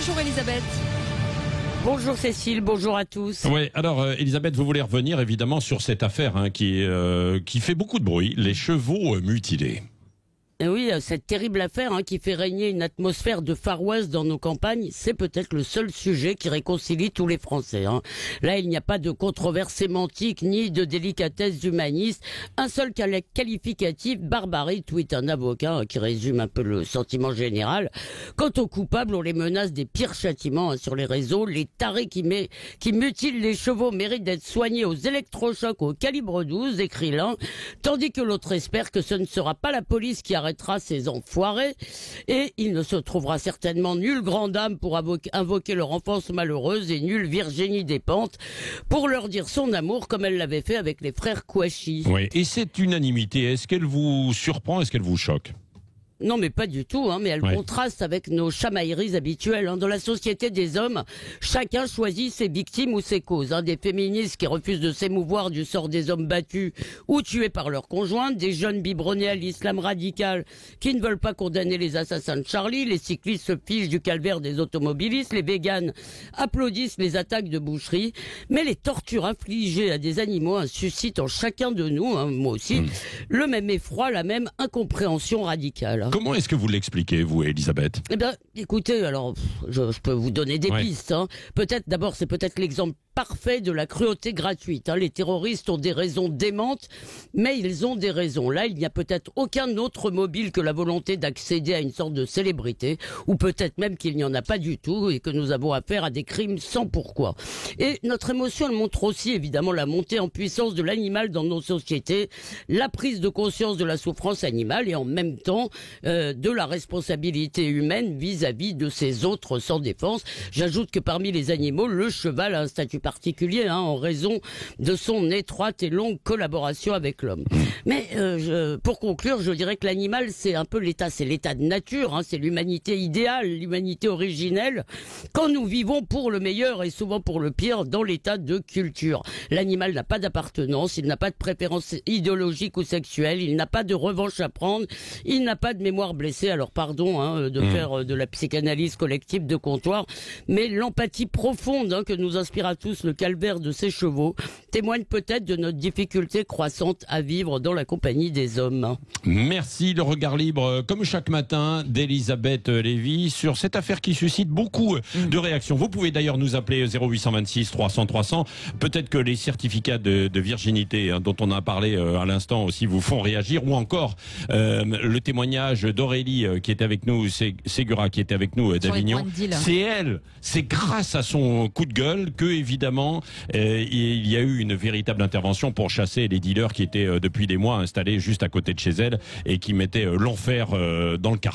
Bonjour Elisabeth. Bonjour Cécile, bonjour à tous. Oui, alors Elisabeth, vous voulez revenir évidemment sur cette affaire qui fait beaucoup de bruit, les chevaux mutilés. Et oui, cette terrible affaire qui fait régner une atmosphère de Far West dans nos campagnes, c'est peut-être le seul sujet qui réconcilie tous les Français. Là, il n'y a pas de controverse sémantique ni de délicatesse humaniste. Un seul qualificatif, barbarie, tweet un avocat qui résume un peu le sentiment général. Quant aux coupables, on les menace des pires châtiments sur les réseaux. Les tarés qui mutilent les chevaux méritent d'être soignés aux électrochocs au calibre 12, écrit l'un, tandis que l'autre espère que ce ne sera pas la police qui arrêtera ces enfoirés, et il ne se trouvera certainement nulle grande dame pour invoquer leur enfance malheureuse et nulle Virginie Despentes pour leur dire son amour comme elle l'avait fait avec les frères Kouachi. Oui, et cette unanimité, est-ce qu'elle vous surprend, est-ce qu'elle vous choque ? Non, mais pas du tout, mais elle contraste avec nos chamailleries habituelles. Dans la société des hommes, chacun choisit ses victimes ou ses causes. Des féministes qui refusent de s'émouvoir du sort des hommes battus ou tués par leurs conjointes, des jeunes biberonnés à l'islam radical qui ne veulent pas condamner les assassins de Charlie, les cyclistes se fichent du calvaire des automobilistes, les véganes applaudissent les attaques de boucherie, mais les tortures infligées à des animaux suscitent en chacun de nous, moi aussi, le même effroi, la même incompréhension radicale. Comment est-ce que vous l'expliquez, vous, Elisabeth ? Eh bien, écoutez, alors, je peux vous donner des pistes. Peut-être, d'abord, c'est peut-être l'exemple parfait de la cruauté gratuite. Les terroristes ont des raisons démentes, mais ils ont des raisons. Là, il n'y a peut-être aucun autre mobile que la volonté d'accéder à une sorte de célébrité, ou peut-être même qu'il n'y en a pas du tout et que nous avons affaire à des crimes sans pourquoi. Et notre émotion, elle montre aussi, évidemment, la montée en puissance de l'animal dans nos sociétés, la prise de conscience de la souffrance animale et en même temps de la responsabilité humaine vis-à-vis de ces autres sans défense. J'ajoute que parmi les animaux, le cheval a un statut particulier en raison de son étroite et longue collaboration avec l'homme. Mais pour conclure, je dirais que l'animal, c'est un peu l'état de nature, c'est l'humanité idéale, l'humanité originelle, quand nous vivons pour le meilleur et souvent pour le pire dans l'état de culture. L'animal n'a pas d'appartenance, il n'a pas de préférence idéologique ou sexuelle, il n'a pas de revanche à prendre, il n'a pas de mémoire blessée, alors pardon de faire de la psychanalyse collective de comptoir, mais l'empathie profonde que nous inspire à tous le calvaire de ces chevaux témoigne peut-être de notre difficulté croissante à vivre dans la compagnie des hommes. Merci, le regard libre, comme chaque matin, d'Elisabeth Lévy sur cette affaire qui suscite beaucoup de réactions. Vous pouvez d'ailleurs nous appeler 0826 300 300. Peut-être que les certificats de virginité dont on a parlé à l'instant aussi vous font réagir, ou encore le témoignage d'Aurélie qui était avec nous, Ségura qui était avec nous d'Avignon. C'est elle, c'est grâce à son coup de gueule que évidemment il y a eu une véritable intervention pour chasser les dealers qui étaient depuis des mois installés juste à côté de chez elle et qui mettaient l'enfer dans le quartier.